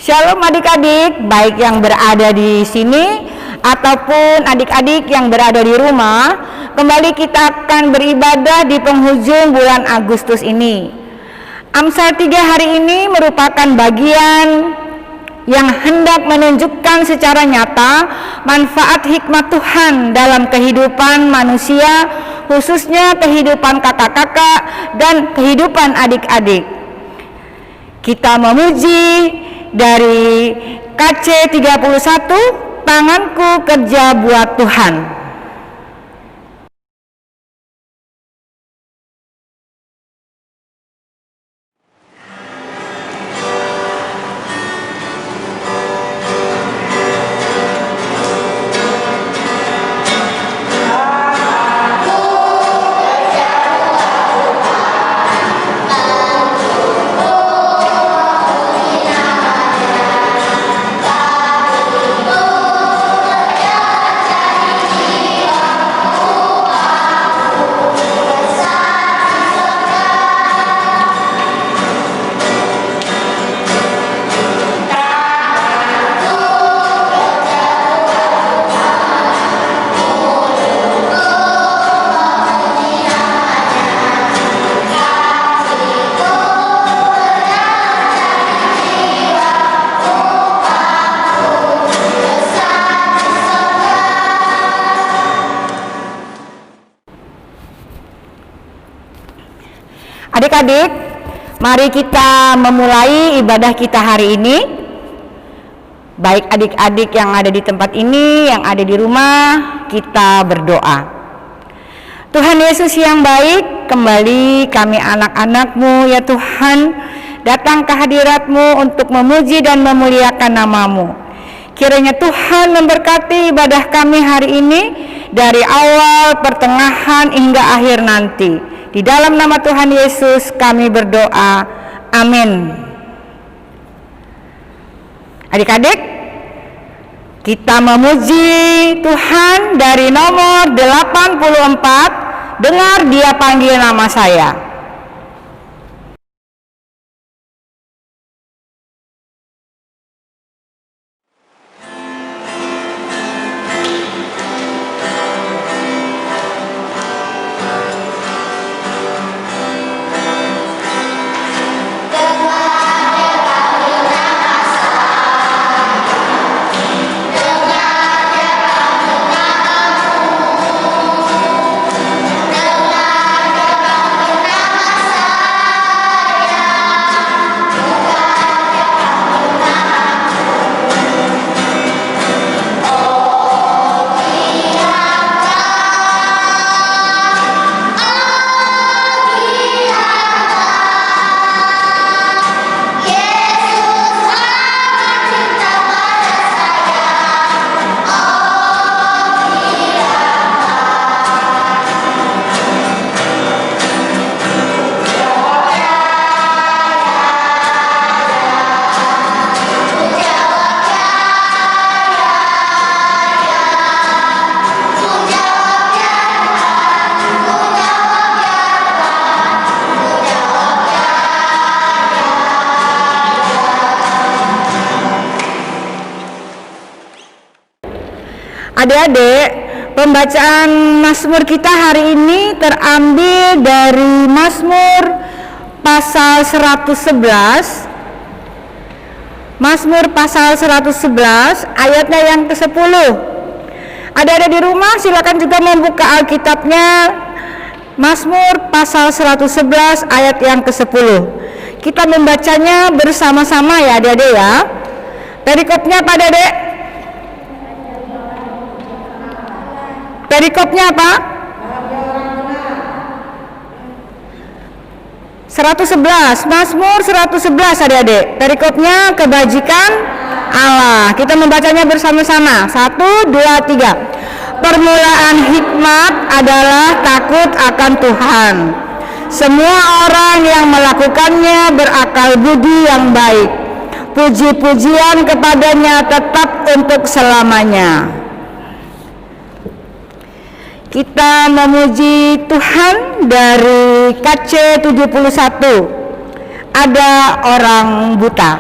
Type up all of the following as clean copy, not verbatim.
Shalom adik-adik, baik yang berada di sini ataupun adik-adik yang berada di rumah. Kembali kita akan beribadah di penghujung bulan Agustus ini. Amsal 3 hari ini merupakan bagian yang hendak menunjukkan secara nyata manfaat hikmat Tuhan dalam kehidupan manusia, khususnya kehidupan kakak-kakak dan kehidupan adik-adik. Kita memuji dari KC 31, tanganku kerja buat Tuhan. Adik-adik, mari kita memulai ibadah kita hari ini. Baik adik-adik yang ada di tempat ini, yang ada di rumah, kita berdoa. Tuhan Yesus yang baik, kembali kami anak-anak-Mu ya Tuhan, datang ke hadirat-Mu untuk memuji dan memuliakan nama-Mu. Kiranya Tuhan memberkati ibadah kami hari ini, dari awal, pertengahan, hingga akhir nanti. Di dalam nama Tuhan Yesus kami berdoa, amin. Adik-adik, kita memuji Tuhan dari nomor 84, dengar Dia panggil nama saya. Adik-adik, pembacaan Mazmur kita hari ini terambil dari Mazmur pasal 111. Mazmur pasal 111 ayatnya yang ke-10. Ada di rumah, silakan juga membuka Alkitabnya. Mazmur pasal 111 ayat yang ke-10. Kita membacanya bersama-sama ya adik-adik ya. Perikopnya apa adik-adik? Perikopnya apa? 111, Mazmur 111 adik-adik. Perikopnya kebajikan Allah. Kita membacanya bersama-sama. 1, 2, 3. Permulaan hikmat adalah takut akan Tuhan. Semua orang yang melakukannya berakal budi yang baik. Puji-pujian kepadanya tetap untuk selamanya. Kita memuji Tuhan dari KC 71. Ada orang buta.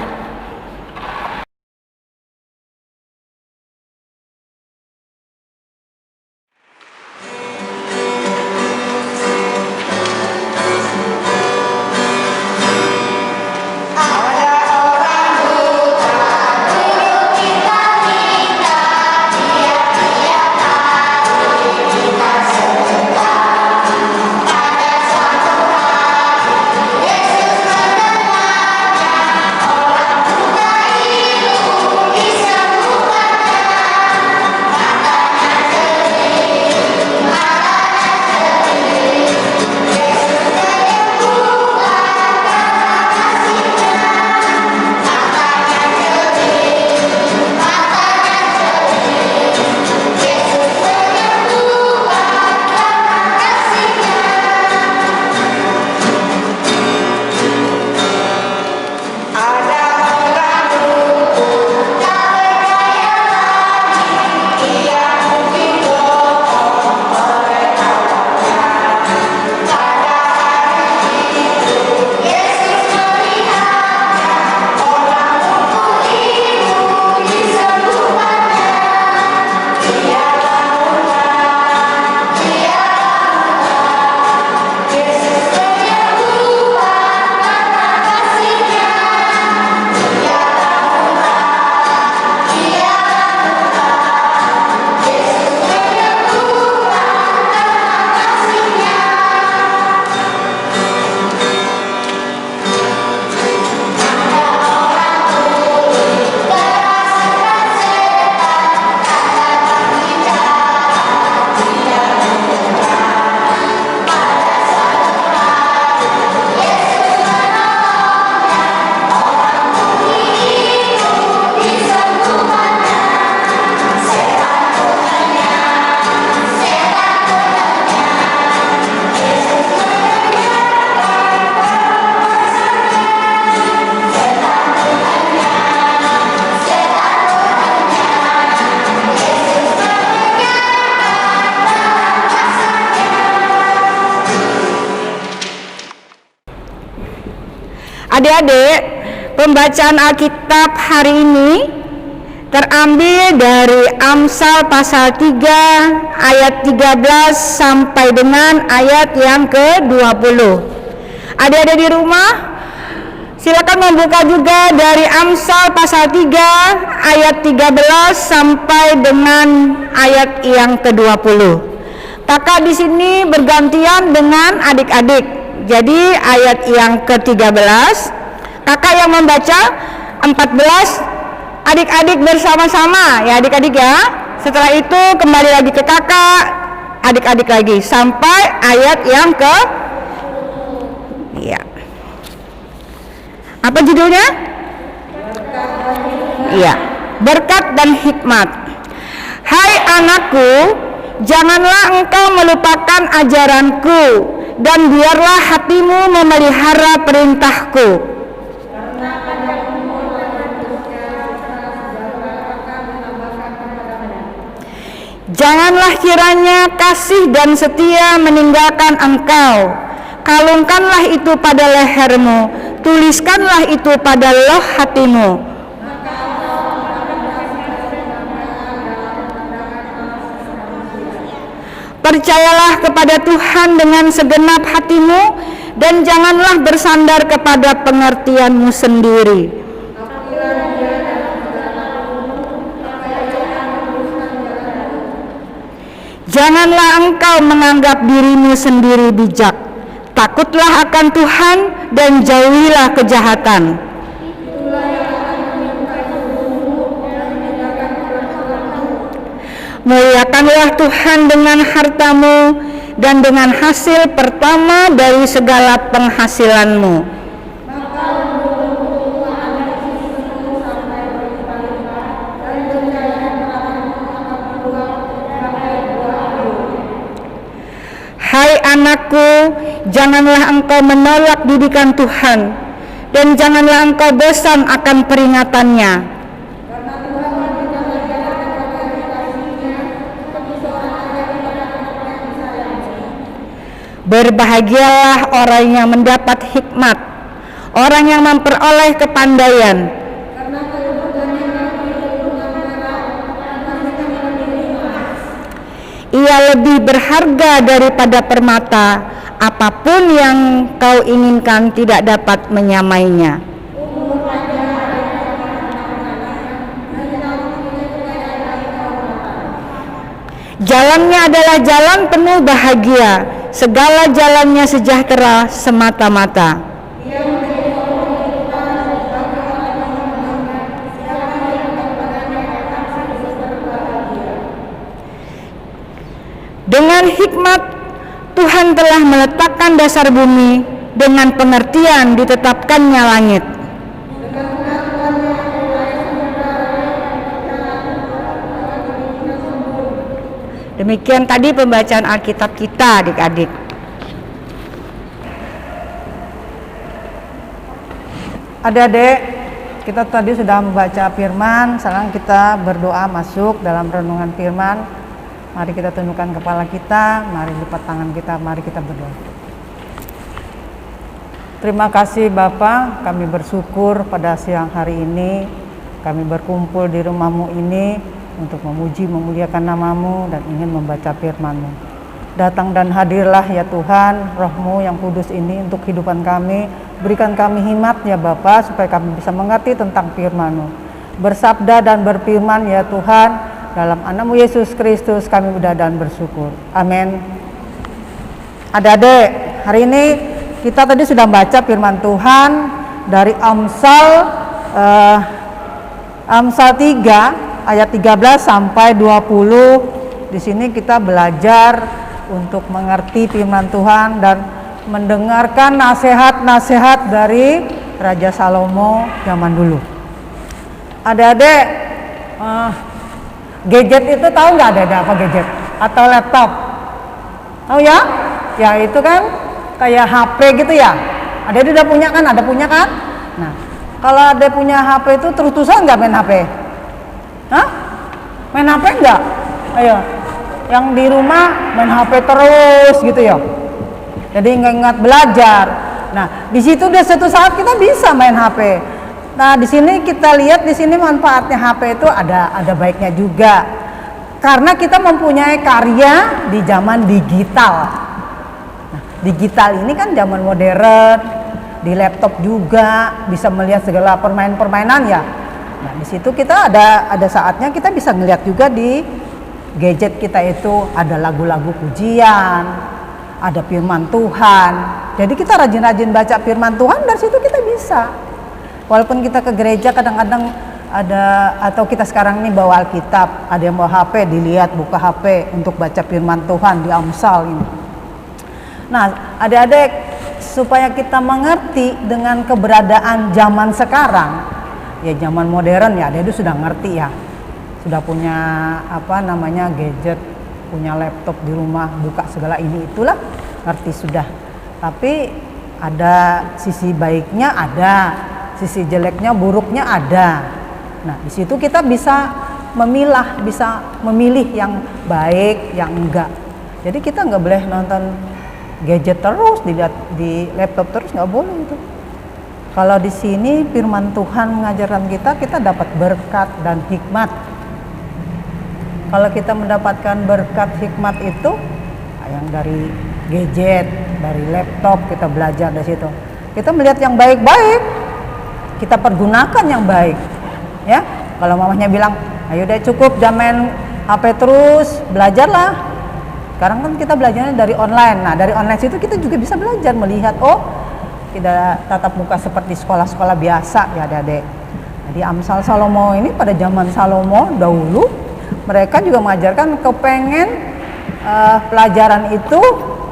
Adik-adik, pembacaan Alkitab hari ini terambil dari Amsal pasal 3 ayat 13 sampai dengan ayat yang ke-20. Adik-adik di rumah, silakan membuka juga dari Amsal pasal 3 ayat 13 sampai dengan ayat yang ke-20. Kakak di sini bergantian dengan adik-adik. Jadi ayat yang ke-13 kakak yang membaca, 14 adik-adik bersama-sama ya adik-adik ya. Setelah itu kembali lagi ke kakak, adik-adik lagi sampai ayat yang ke ya. Apa judulnya? Iya, berkat dan hikmat. Hai anakku, janganlah engkau melupakan ajaranku, dan biarlah hatimu memelihara perintahku. Janganlah kiranya kasih dan setia meninggalkan engkau. Kalungkanlah itu pada lehermu, tuliskanlah itu pada loh hatimu. Percayalah kepada Tuhan dengan segenap hatimu, dan janganlah bersandar kepada pengertianmu sendiri. Janganlah engkau menganggap dirimu sendiri bijak. Takutlah akan Tuhan dan jauhilah kejahatan. Muliakanlah Tuhan dengan hartamu dan dengan hasil pertama dari segala penghasilanmu. Hai anakku, janganlah engkau menolak didikan Tuhan, dan janganlah engkau bosan akan peringatannya. Berbahagialah orang yang mendapat hikmat, orang yang memperoleh kepandaian. Ia lebih berharga daripada permata, apapun yang kau inginkan tidak dapat menyamainya. Jalannya adalah jalan penuh bahagia, segala jalannya sejahtera semata-mata. Dengan hikmat Tuhan telah meletakkan dasar bumi, dengan pengertian ditetapkannya langit. Demikian tadi pembacaan Alkitab kita adik-adik. Adik-adik, kita tadi sudah membaca firman, sekarang kita berdoa masuk dalam renungan firman. Mari kita tundukkan kepala kita, mari lipat tangan kita, mari kita berdoa. Terima kasih Bapa, kami bersyukur pada siang hari ini kami berkumpul di rumah-Mu ini untuk memuji, memuliakan nama-Mu dan ingin membaca firman-Mu. Datang dan hadirlah ya Tuhan, Roh-Mu yang kudus ini untuk kehidupan kami. Berikan kami hikmat ya Bapa, supaya kami bisa mengerti tentang firman-Mu. Bersabda dan berfirman ya Tuhan, dalam nama-Mu Yesus Kristus kami berdoa dan bersyukur. Amin. Adik-adik, hari ini kita tadi sudah baca firman Tuhan dari Amsal 3 ayat 13 sampai 20. Di sini kita belajar untuk mengerti firman Tuhan dan mendengarkan nasihat-nasihat dari Raja Salomo zaman dulu. Adik-adik, gadget itu tahu nggak ada apa gadget? Atau laptop? Tahu ya? Ya itu kan kayak HP gitu ya. Adik-adik udah punya kan? Ada punya kan? Nah, kalau ada punya HP itu terus-terusan nggak main HP? Hah? Main HP nggak? Ayo, yang di rumah main HP terus gitu ya. Jadi nggak ingat belajar. Nah, di situ udah suatu saat kita bisa main HP. Nah, di sini kita lihat di sini manfaatnya HP itu ada baiknya juga. Karena kita mempunyai karya di zaman digital. Nah, digital ini kan zaman modern, di laptop juga bisa melihat segala permainan ya. Nah, di situ kita ada saatnya kita bisa ngelihat juga di gadget kita itu ada lagu-lagu pujian, ada firman Tuhan. Jadi kita rajin-rajin baca firman Tuhan, dari situ kita bisa. Walaupun kita ke gereja kadang-kadang ada, atau kita sekarang ini bawa Alkitab, ada yang bawa HP, dilihat buka HP untuk baca firman Tuhan di Amsal ini. Nah, adik-adik, supaya kita mengerti dengan keberadaan zaman sekarang, ya zaman modern ya, adik-adik sudah ngerti ya, sudah punya gadget, punya laptop di rumah, buka segala ini itulah, ngerti sudah. Tapi ada sisi baiknya, ada sisi jeleknya, buruknya ada. Nah, di situ kita bisa memilah, bisa memilih yang baik, yang enggak. Jadi kita nggak boleh nonton gadget terus, dilihat di laptop terus, nggak boleh itu. Kalau di sini firman Tuhan mengajarkan kita dapat berkat dan hikmat. Kalau kita mendapatkan berkat hikmat itu yang dari gadget, dari laptop, kita belajar dari situ. Kita melihat yang baik-baik, kita pergunakan yang baik. Ya, kalau mamahnya bilang, ayo deh cukup jangan main HP terus, belajarlah. Sekarang kan kita belajarnya dari online. Nah, dari online situ kita juga bisa belajar melihat, oh, tidak tatap muka seperti sekolah-sekolah biasa ya adik-adik. Jadi Amsal Salomo ini pada zaman Salomo dahulu mereka juga mengajarkan kepengen pelajaran itu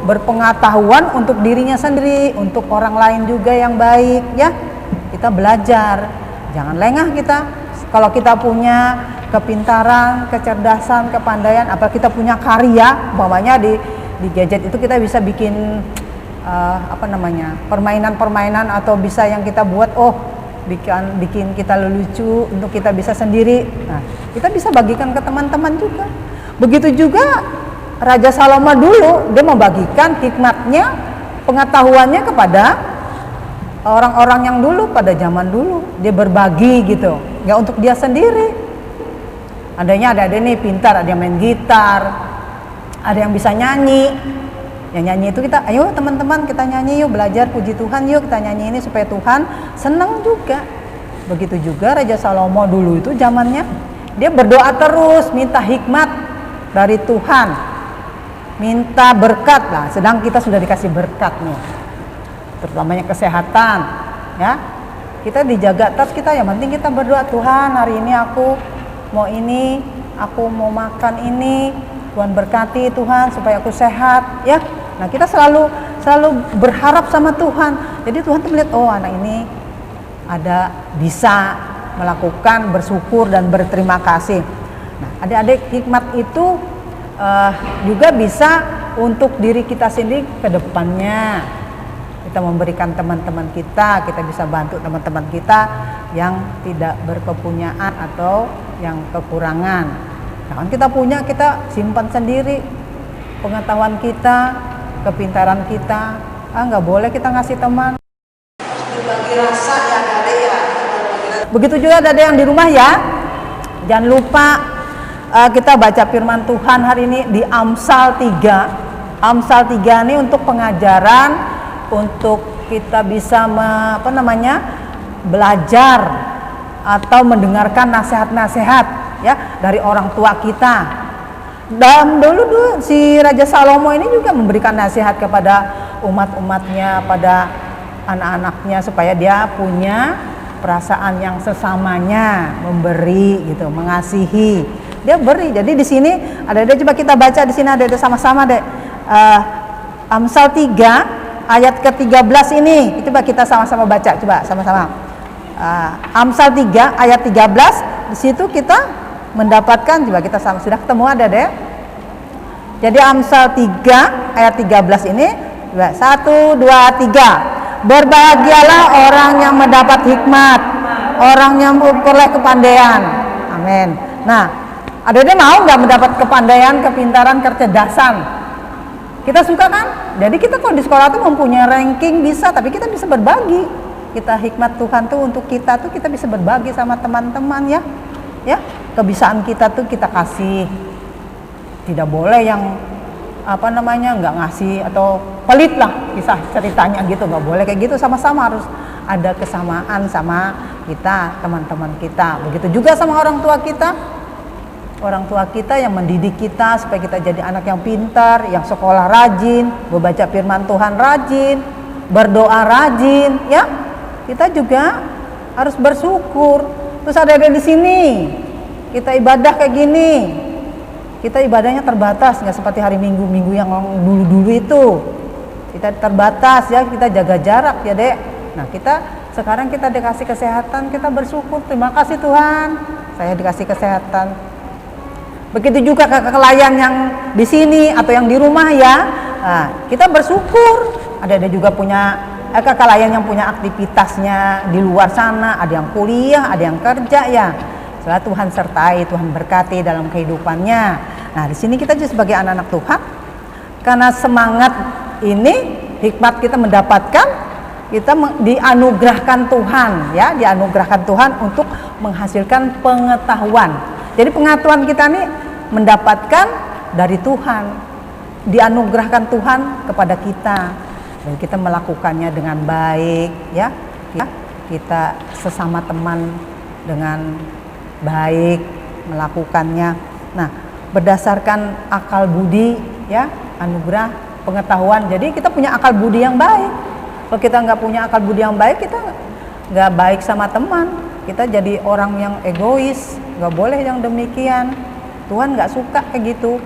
berpengetahuan untuk dirinya sendiri, untuk orang lain juga yang baik ya. Kita belajar, jangan lengah kita. Kalau kita punya kepintaran, kecerdasan, kepandaian, apa kita punya karya, umpamanya di gadget itu kita bisa bikin permainan-permainan atau bisa yang kita buat, bikin kita lucu untuk kita bisa sendiri. Nah, kita bisa bagikan ke teman-teman juga. Begitu juga Raja Salomo dulu, dia membagikan hikmatnya, pengetahuannya kepada orang-orang yang dulu, pada zaman dulu. Dia berbagi gitu, nggak untuk dia sendiri. Adanya ada nih pintar, ada yang main gitar, ada yang bisa nyanyi. Yang nyanyi itu kita, ayo teman-teman kita nyanyi yuk, belajar puji Tuhan yuk, kita nyanyi ini supaya Tuhan senang juga. Begitu juga Raja Salomo dulu itu zamannya, dia berdoa terus, minta hikmat dari Tuhan, minta berkat lah. Sedang kita sudah dikasih berkat nih, terutamanya kesehatan ya, kita dijaga terus kita. Yang penting kita berdoa, Tuhan hari ini aku mau makan ini, Tuhan berkati Tuhan supaya aku sehat ya. Nah, kita selalu berharap sama Tuhan. Jadi Tuhan tuh melihat, oh anak ini ada bisa melakukan bersyukur dan berterima kasih. Nah, adik-adik, hikmat itu juga bisa untuk diri kita sendiri ke depannya. Kita memberikan teman-teman kita bisa bantu teman-teman kita yang tidak berkepunyaan atau yang kekurangan. Nah, kan kita punya, kita simpan sendiri pengetahuan kita, kepintaran kita. Nggak boleh kita ngasih teman. Berbagi rasa ya adik ya. Begitu juga ada yang di rumah ya. Jangan lupa kita baca firman Tuhan hari ini di Amsal 3. Amsal 3 ini untuk pengajaran, untuk kita bisa belajar atau mendengarkan nasihat-nasihat ya dari orang tua kita. Dan dulu si Raja Salomo ini juga memberikan nasihat kepada umat-umatnya, pada anak-anaknya, supaya dia punya perasaan yang sesamanya, memberi gitu, mengasihi. Dia beri. Jadi di sini ada coba kita baca di sini ada sama-sama deh. Amsal 3 ayat ke-13 ini. Coba kita sama-sama baca, coba sama-sama. Amsal 3 ayat 13, di situ kita mendapatkan, coba kita sama, sudah ketemu ada deh. Jadi Amsal 3 ayat 13 ini, 1, 2, 3. Berbahagialah orang yang mendapat hikmat, orang yang memperoleh kepandaian. Amin. Nah, ada mau nggak mendapat kepandaian, kepintaran, kecerdasan? Kita suka kan? Jadi kita kalau di sekolah tuh mempunyai ranking bisa, tapi kita bisa berbagi. Kita hikmat Tuhan tuh untuk kita tuh kita bisa berbagi sama teman-teman ya. Ya, kebiasaan kita tuh kita kasih. Tidak boleh yang nggak ngasih atau pelit lah kisah ceritanya gitu, nggak boleh kayak gitu. Sama-sama harus ada kesamaan sama kita, teman-teman kita. Begitu juga sama orang tua kita. Orang tua kita yang mendidik kita supaya kita jadi anak yang pintar, yang sekolah rajin, membaca firman Tuhan rajin, berdoa rajin, ya. Kita juga harus bersyukur. Terus ada di sini, kita ibadah kayak gini. Kita ibadahnya terbatas, nggak seperti hari Minggu yang dulu-dulu itu. Kita terbatas ya, kita jaga jarak ya, Dek. Nah, sekarang kita dikasih kesehatan, kita bersyukur. Terima kasih Tuhan, saya dikasih kesehatan. Begitu juga kakak layan yang di sini atau yang di rumah ya, nah, kita bersyukur. Ada juga punya kakak layan yang punya aktivitasnya di luar sana, ada yang kuliah, ada yang kerja ya. Setelah Tuhan sertai, Tuhan berkati dalam kehidupannya. Nah, di sini kita juga sebagai anak-anak Tuhan, karena semangat ini hikmat kita mendapatkan, kita dianugerahkan Tuhan ya, dianugerahkan Tuhan untuk menghasilkan pengetahuan. Jadi pengetahuan kita nih mendapatkan dari Tuhan, dianugerahkan Tuhan kepada kita, dan kita melakukannya dengan baik ya, kita sesama teman dengan baik melakukannya. Nah, berdasarkan akal budi ya, anugerah pengetahuan. Jadi kita punya akal budi yang baik. Kalau kita nggak punya akal budi yang baik, kita nggak baik sama teman. Kita jadi orang yang egois, nggak boleh yang demikian. Tuhan nggak suka kayak gitu.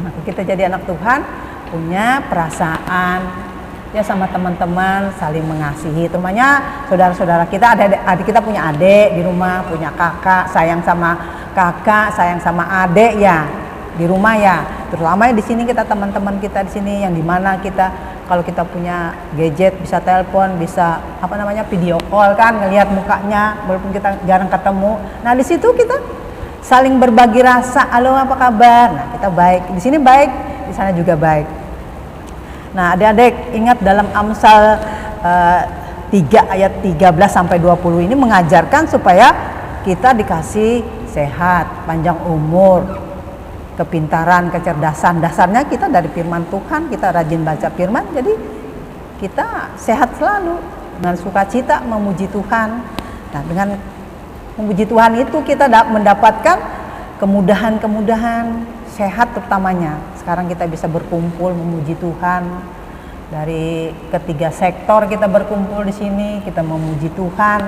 Maka kita jadi anak Tuhan punya perasaan ya sama teman-teman, saling mengasihi. Temannya saudara-saudara kita, adik kita punya adik di rumah, punya kakak, sayang sama kakak, sayang sama adik ya di rumah ya. Terutama di sini kita teman-teman kita di sini yang dimana kita kalau kita punya gadget bisa telepon, bisa video call kan, ngelihat mukanya walaupun kita jarang ketemu. Nah, di situ kita saling berbagi rasa, halo apa kabar? Nah, kita baik. Di sini baik, di sana juga baik. Nah, adik-adik ingat dalam Amsal 3 ayat 13 sampai 20 ini mengajarkan supaya kita dikasih sehat, panjang umur, kepintaran, kecerdasan. Dasarnya kita dari firman Tuhan, kita rajin baca firman, jadi kita sehat selalu dengan sukacita memuji Tuhan. Nah, dengan memuji Tuhan itu kita mendapatkan kemudahan-kemudahan sehat terutamanya. Sekarang kita bisa berkumpul memuji Tuhan. Dari ketiga sektor kita berkumpul di sini, kita memuji Tuhan.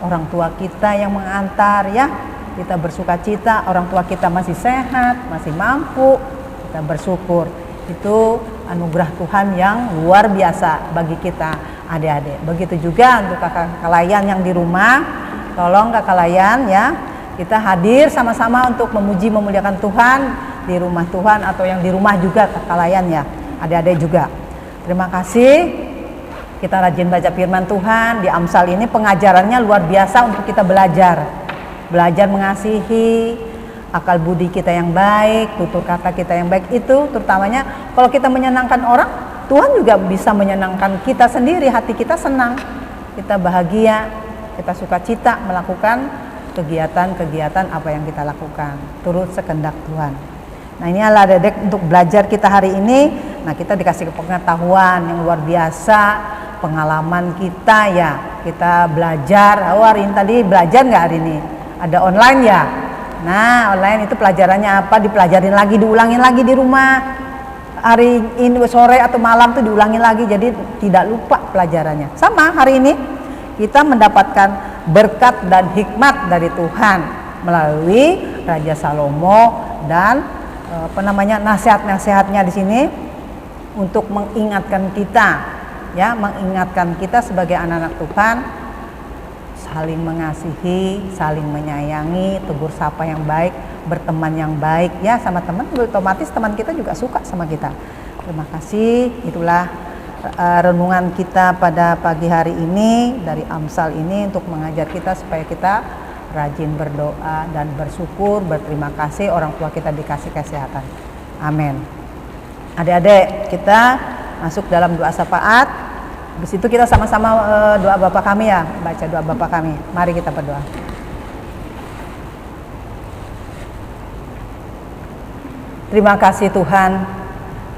Orang tua kita yang mengantar ya, kita bersukacita, orang tua kita masih sehat, masih mampu, kita bersyukur. Itu anugerah Tuhan yang luar biasa bagi kita adik-adik. Begitu juga untuk kakak layan yang di rumah, tolong kakak layan ya, kita hadir sama-sama untuk memuji memuliakan Tuhan di rumah Tuhan atau yang di rumah juga kakak layan ya, adik-adik juga. Terima kasih, kita rajin baca firman Tuhan. Di Amsal ini pengajarannya luar biasa untuk kita belajar mengasihi, akal budi kita yang baik, tutur kata kita yang baik. Itu terutamanya kalau kita menyenangkan orang, Tuhan juga bisa menyenangkan kita sendiri, hati kita senang, kita bahagia, kita sukacita melakukan kegiatan-kegiatan apa yang kita lakukan turut sekehendak Tuhan. Nah, ini adalah dedek untuk belajar kita hari ini. Nah, kita dikasih pengetahuan yang luar biasa, pengalaman kita ya, kita belajar. Hari ini tadi belajar nggak hari ini? Ada online ya. Nah, online itu pelajarannya apa? Dipelajarin lagi, diulangin lagi di rumah. Hari ini sore atau malam tuh diulangin lagi, jadi tidak lupa pelajarannya. Sama hari ini kita mendapatkan berkat dan hikmat dari Tuhan melalui Raja Salomo dan nasihat-nasihatnya di sini untuk mengingatkan kita ya, mengingatkan kita sebagai anak-anak Tuhan saling mengasihi, saling menyayangi, tegur sapa yang baik, berteman yang baik ya sama teman, otomatis teman kita juga suka sama kita. Terima kasih. Itulah renungan kita pada pagi hari ini dari Amsal ini untuk mengajar kita supaya kita rajin berdoa dan bersyukur, berterima kasih orang tua kita dikasih kesehatan. Amin. Adik-adik, kita masuk dalam doa syafaat. Habis itu kita sama-sama doa Bapa kami ya, baca doa Bapa kami. Mari kita berdoa. Terima kasih Tuhan,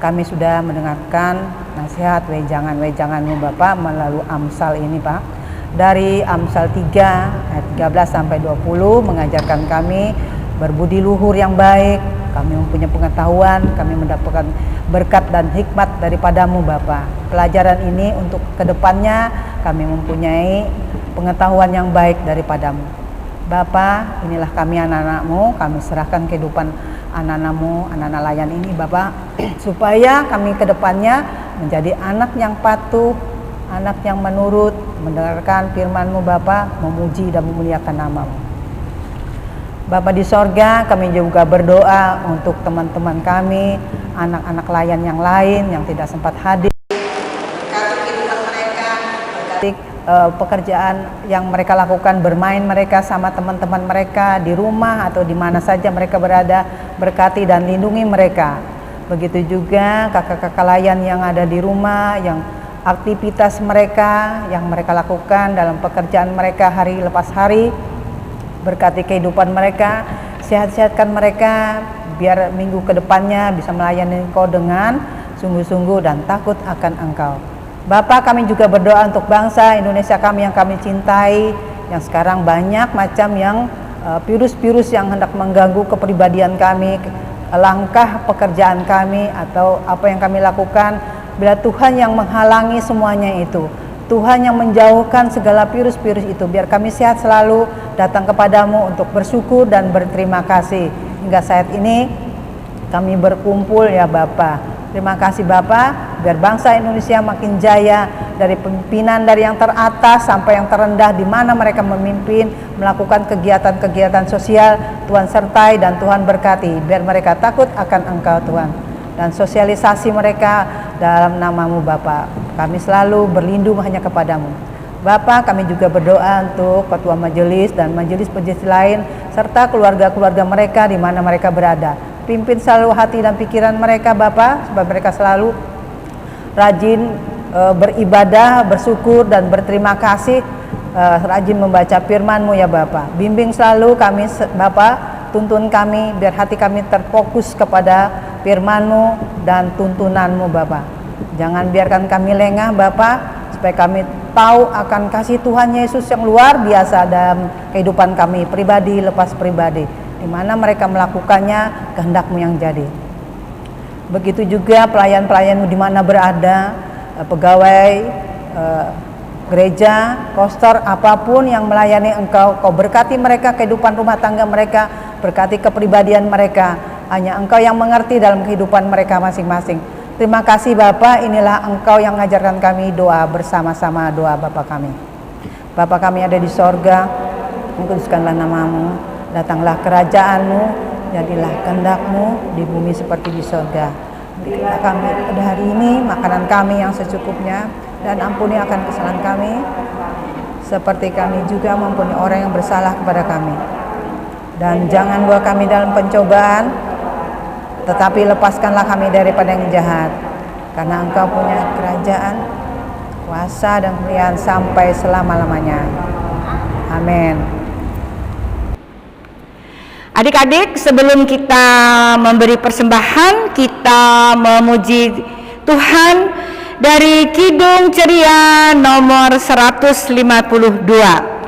kami sudah mendengarkan nasihat wejangan-wejangan-Mu Bapa melalui Amsal ini Pak. Dari Amsal 3 ayat 13 sampai 20 mengajarkan kami berbudi luhur yang baik, kami mempunyai pengetahuan, kami mendapatkan berkat dan hikmat daripadamu Bapa. Pelajaran ini untuk kedepannya kami mempunyai pengetahuan yang baik daripadamu. Bapa, inilah kami anak-anak-Mu, kami serahkan kehidupan anak-anak-Mu, anak-anak layan ini Bapa, supaya kami kedepannya menjadi anak yang patuh, anak yang menurut, mendengarkan firman-Mu Bapa, memuji dan memuliakan nama-Mu. Bapa di sorga, kami juga berdoa untuk teman-teman kami, anak-anak layan yang lain yang tidak sempat hadir. Berkati kehidupan mereka, berkati pekerjaan yang mereka lakukan, bermain mereka sama teman-teman mereka di rumah atau di mana saja mereka berada, berkati dan lindungi mereka. Begitu juga kakak-kakak layan yang ada di rumah, yang aktivitas mereka yang mereka lakukan dalam pekerjaan mereka hari lepas hari, berkati kehidupan mereka, sehat-sehatkan mereka, biar minggu kedepannya bisa melayani Engkau dengan sungguh-sungguh dan takut akan Engkau. Bapa, kami juga berdoa untuk bangsa Indonesia kami yang kami cintai, yang sekarang banyak macam yang virus-virus yang hendak mengganggu kepribadian kami, langkah pekerjaan kami atau apa yang kami lakukan. Bila Tuhan yang menghalangi semuanya itu, Tuhan yang menjauhkan segala virus-virus itu, biar kami sehat selalu, datang kepadamu untuk bersyukur dan berterima kasih. Hingga saat ini kami berkumpul ya Bapa. Terima kasih Bapa, biar bangsa Indonesia makin jaya, dari pimpinan dari yang teratas sampai yang terendah, di mana mereka memimpin, melakukan kegiatan-kegiatan sosial. Tuhan sertai dan Tuhan berkati, biar mereka takut akan Engkau Tuhan, dan sosialisasi mereka dalam nama-Mu Bapa. Kami selalu berlindung hanya kepadamu Bapa. Kami juga berdoa untuk ketua majelis dan majelis-majelis lain serta keluarga-keluarga mereka di mana mereka berada. Pimpin selalu hati dan pikiran mereka Bapa, supaya mereka selalu rajin beribadah, bersyukur dan berterima kasih, rajin membaca firman-Mu ya Bapa. Bimbing selalu kami Bapa, tuntun kami biar hati kami terfokus kepada firman-Mu dan tuntunan-Mu Bapa. Jangan biarkan kami lengah Bapa, supaya kami tahu akan kasih Tuhan Yesus yang luar biasa dalam kehidupan kami pribadi lepas pribadi, di mana mereka melakukannya kehendak-Mu yang jadi. Begitu juga pelayan-pelayan-Mu di mana berada, pegawai gereja, pastor, apapun yang melayani Engkau, Kau berkati mereka, kehidupan rumah tangga mereka, berkati kepribadian mereka. Hanya Engkau yang mengerti dalam kehidupan mereka masing-masing. Terima kasih Bapa, inilah Engkau yang mengajarkan kami doa bersama-sama, doa Bapa kami. Bapa kami ada di sorga, kuduskanlah nama-Mu, datanglah kerajaan-Mu, jadilah kehendak-Mu di bumi seperti di sorga. Berikanlah kami pada hari ini makanan kami yang secukupnya, dan ampuni akan kesalahan kami, seperti kami juga mengampuni orang yang bersalah kepada kami. Dan jangan bawa kami dalam pencobaan, tetapi lepaskanlah kami daripada yang jahat, karena Engkau punya kerajaan, kuasa dan kemuliaan sampai selama-lamanya. Amin. Adik-adik, sebelum kita memberi persembahan, kita memuji Tuhan dari Kidung Ceria nomor 152.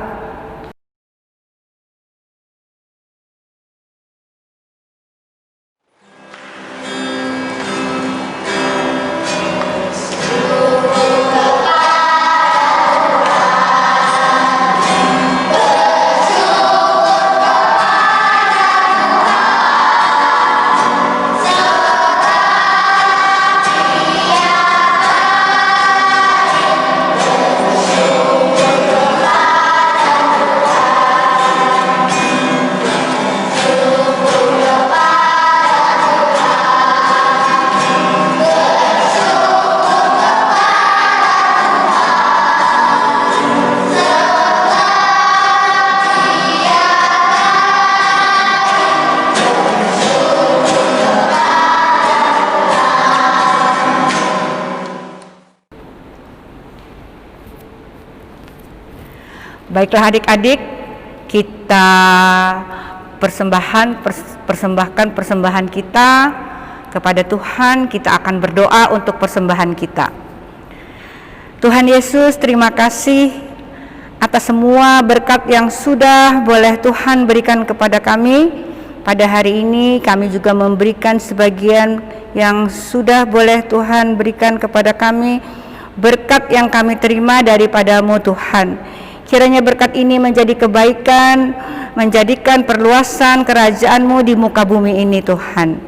Baiklah adik-adik, kita persembahkan persembahan kita kepada Tuhan. Kita akan berdoa untuk persembahan kita. Tuhan Yesus, terima kasih atas semua berkat yang sudah boleh Tuhan berikan kepada kami. Pada hari ini kami juga memberikan sebagian yang sudah boleh Tuhan berikan kepada kami, berkat yang kami terima daripada-Mu Tuhan. Kiranya berkat ini menjadi kebaikan, menjadikan perluasan kerajaan-Mu di muka bumi ini Tuhan.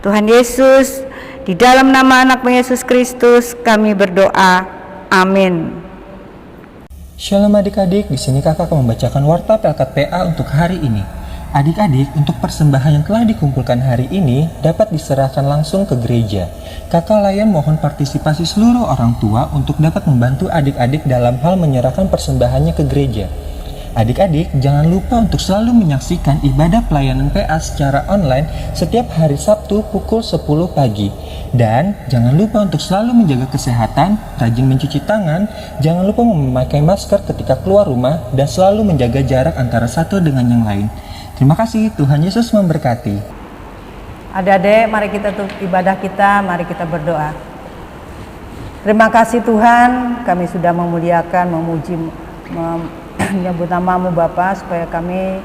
Tuhan Yesus, di dalam nama anak-Mu Yesus Kristus kami berdoa. Amin. Shalom adik-adik, di sini kakak akan membacakan warta Pelkat PA untuk hari ini. Adik-adik, untuk persembahan yang telah dikumpulkan hari ini dapat diserahkan langsung ke gereja. Kakak Layan mohon partisipasi seluruh orang tua untuk dapat membantu adik-adik dalam hal menyerahkan persembahannya ke gereja. Adik-adik, jangan lupa untuk selalu menyaksikan ibadah pelayanan PA secara online setiap hari Sabtu pukul 10 pagi. Dan jangan lupa untuk selalu menjaga kesehatan, rajin mencuci tangan, jangan lupa memakai masker ketika keluar rumah, dan selalu menjaga jarak antara satu dengan yang lain. Terima kasih, Tuhan Yesus memberkati. Adik-adik, mari kita tutup ibadah kita, mari kita berdoa. Terima kasih Tuhan, kami sudah memuliakan, memuji, menyebut nama-Mu Bapa, supaya kami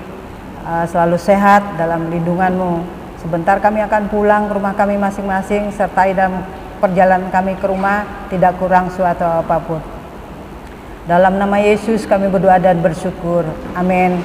selalu sehat dalam lindungan-Mu. Sebentar kami akan pulang ke rumah kami masing-masing, sertai dalam perjalanan kami ke rumah, tidak kurang suatu apapun. Dalam nama Yesus kami berdoa dan bersyukur. Amin.